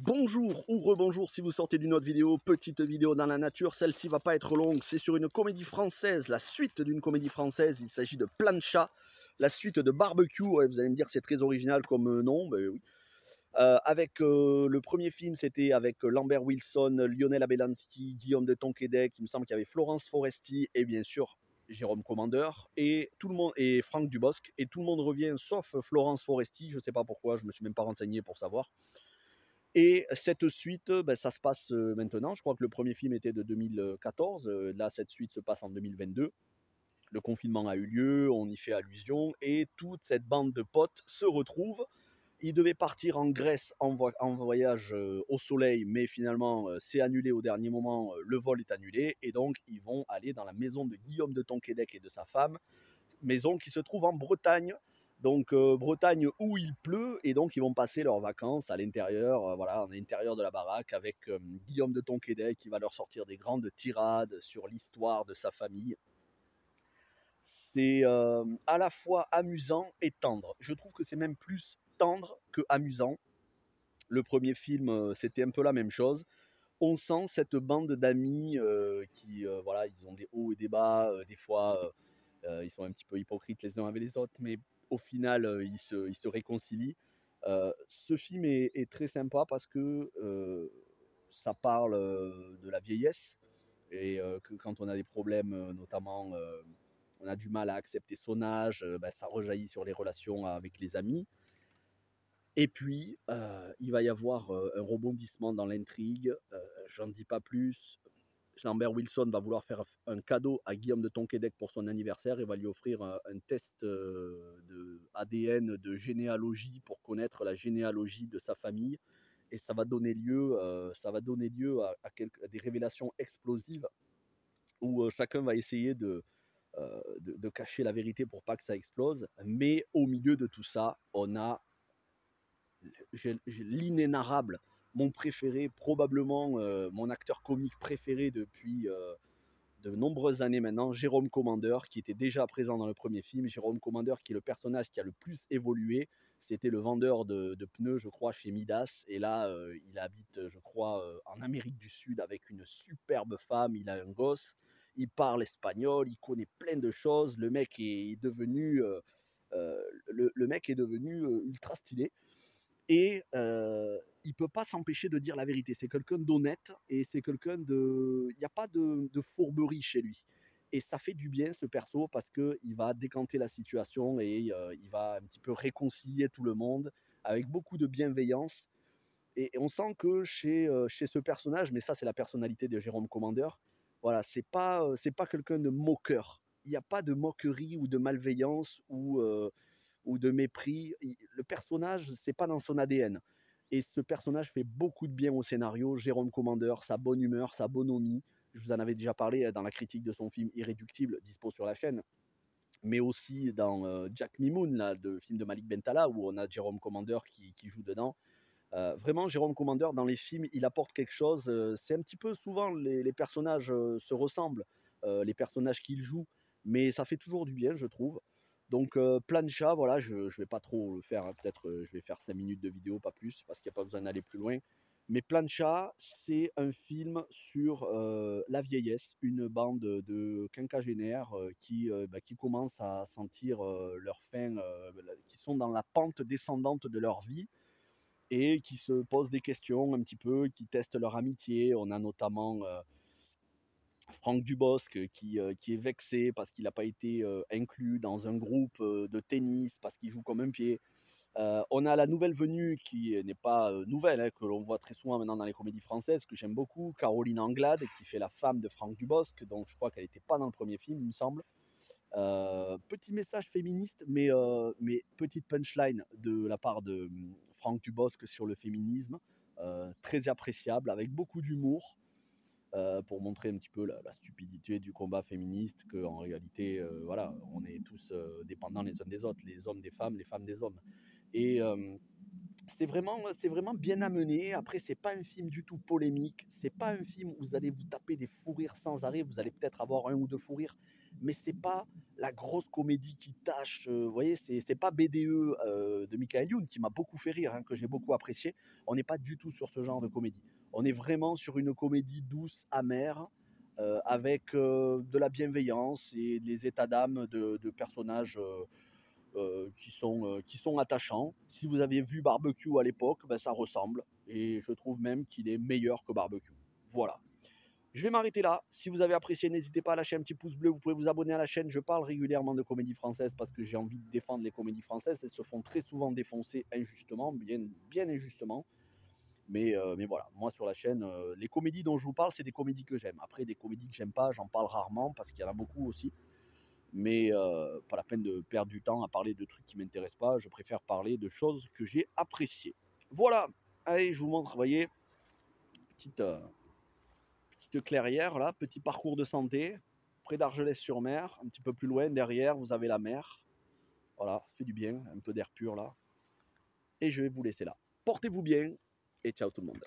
Bonjour ou rebonjour si vous sortez d'une autre vidéo, petite vidéo dans la nature, celle-ci va pas être longue, c'est sur une comédie française, la suite d'une comédie française, il s'agit de Plancha, la suite de Barbecue, ouais, vous allez me dire c'est très original comme nom, ben oui. Le premier film, c'était avec Lambert Wilson, Lionel Abelansky, Guillaume de Tonquédec, il me semble qu'il y avait Florence Foresti et bien sûr Jérôme Commandeur et tout le monde et Franck Dubosc et tout le monde revient sauf Florence Foresti, je sais pas pourquoi, je me suis même pas renseigné pour savoir. Et cette suite, ben, ça se passe maintenant. Je crois que le premier film était de 2014. Là, cette suite se passe en 2022. Le confinement a eu lieu, on y fait allusion, et toute cette bande de potes se retrouve. Ils devaient partir en Grèce en voyage au soleil, mais finalement, c'est annulé au dernier moment. Le vol est annulé, et donc ils vont aller dans la maison de Guillaume de Tonquédec et de sa femme, maison qui se trouve en Bretagne. Donc Bretagne où il pleut et donc ils vont passer leurs vacances à l'intérieur, voilà, à l'intérieur de la baraque avec Guillaume de Tonquédec qui va leur sortir des grandes tirades sur l'histoire de sa famille. C'est à la fois amusant et tendre. Je trouve que c'est même plus tendre que amusant. Le premier film, c'était un peu la même chose. On sent cette bande d'amis qui, voilà, ils ont des hauts et des bas, des fois ils sont un petit peu hypocrites les uns avec les autres, mais au final, ils se réconcilient. Ce film est très sympa parce que ça parle de la vieillesse et que quand on a des problèmes, notamment, on a du mal à accepter son âge, bah, ça rejaillit sur les relations avec les amis. Et puis, il va y avoir un rebondissement dans l'intrigue. J'en dis pas plus. Lambert Wilson va vouloir faire un cadeau à Guillaume de Tonquédec pour son anniversaire. Il va lui offrir un test de ADN, de généalogie pour connaître la généalogie de sa famille. Et ça va donner lieu à des révélations explosives où chacun va essayer de cacher la vérité pour pas que ça explose. Mais au milieu de tout ça, on a j'ai l'inénarrable, mon préféré, probablement mon acteur comique préféré depuis de nombreuses années maintenant, Jérôme Commandeur, qui était déjà présent dans le premier film. Jérôme Commandeur, qui est le personnage qui a le plus évolué. C'était le vendeur de pneus, je crois, chez Midas. Et là, il habite, je crois, en Amérique du Sud avec une superbe femme. Il a un gosse. Il parle espagnol. Il connaît plein de choses. Le mec est devenu ultra stylé et il peut pas s'empêcher de dire la vérité. C'est quelqu'un d'honnête et c'est quelqu'un de il y a pas de fourberie chez lui et ça fait du bien ce perso parce qu'il va décanter la situation et il va un petit peu réconcilier tout le monde avec beaucoup de bienveillance et on sent que chez ce personnage, mais ça c'est la personnalité de Jérôme Commandeur, voilà, c'est pas quelqu'un de moqueur. Il y a pas de moquerie ou de malveillance ou de mépris. Le personnage, c'est pas dans son ADN. Et ce personnage fait beaucoup de bien au scénario. Jérôme Commandeur, sa bonne humeur, sa bonhomie. Je vous en avais déjà parlé dans la critique de son film Irréductible, dispo sur la chaîne. Mais aussi dans Jack Mimoun, là, le film de Malik Bentala, où on a Jérôme Commandeur qui joue dedans. Vraiment, Jérôme Commandeur, dans les films, il apporte quelque chose. C'est un petit peu souvent, les personnages se ressemblent, les personnages qu'il joue, mais ça fait toujours du bien, je trouve. Donc, Plancha, voilà, je ne vais pas trop le faire, hein, peut-être je vais faire 5 minutes de vidéo, pas plus, parce qu'il n'y a pas besoin d'aller plus loin. Mais Plancha, c'est un film sur la vieillesse, une bande de quinquagénaires qui commencent à sentir leur fin, qui sont dans la pente descendante de leur vie et qui se posent des questions un petit peu, qui testent leur amitié. On a notamment Franck Dubosc qui est vexé parce qu'il n'a pas été inclus dans un groupe de tennis, parce qu'il joue comme un pied. On a la nouvelle venue qui n'est pas nouvelle, hein, que l'on voit très souvent maintenant dans les comédies françaises, que j'aime beaucoup, Caroline Anglade, qui fait la femme de Franck Dubosc, donc je crois qu'elle n'était pas dans le premier film, il me semble. Petit message féministe, mais petite punchline de la part de Franck Dubosc sur le féminisme, très appréciable, avec beaucoup d'humour, pour montrer un petit peu la stupidité du combat féministe, qu'en réalité, voilà, on est tous dépendants les uns des autres, les hommes des femmes, les femmes des hommes. Et c'est vraiment bien amené. Après, c'est pas un film du tout polémique. C'est pas un film où vous allez vous taper des fous rires sans arrêt. Vous allez peut-être avoir un ou deux fous rires, mais c'est pas la grosse comédie qui tâche. Vous voyez, c'est pas BDE de Michael Youn qui m'a beaucoup fait rire, hein, que j'ai beaucoup apprécié. On n'est pas du tout sur ce genre de comédie. On est vraiment sur une comédie douce, amère, avec de la bienveillance et des états d'âme de personnages qui sont attachants. Si vous aviez vu Barbecue à l'époque, ben, ça ressemble. Et je trouve même qu'il est meilleur que Barbecue. Voilà. Je vais m'arrêter là. Si vous avez apprécié, n'hésitez pas à lâcher un petit pouce bleu. Vous pouvez vous abonner à la chaîne. Je parle régulièrement de comédie française parce que j'ai envie de défendre les comédies françaises. Elles se font très souvent défoncer injustement, bien injustement. Mais voilà, moi sur la chaîne, les comédies dont je vous parle, c'est des comédies que j'aime. Après, des comédies que j'aime pas, j'en parle rarement parce qu'il y en a beaucoup aussi. Mais pas la peine de perdre du temps à parler de trucs qui m'intéressent pas. Je préfère parler de choses que j'ai appréciées. Voilà. Allez, je vous montre, vous voyez, petite, petite clairière là, petit parcours de santé, près d'Argelès-sur-Mer, un petit peu plus loin, derrière, vous avez la mer. Voilà, ça fait du bien, un peu d'air pur là. Et je vais vous laisser là. Portez-vous bien et ciao tout le monde.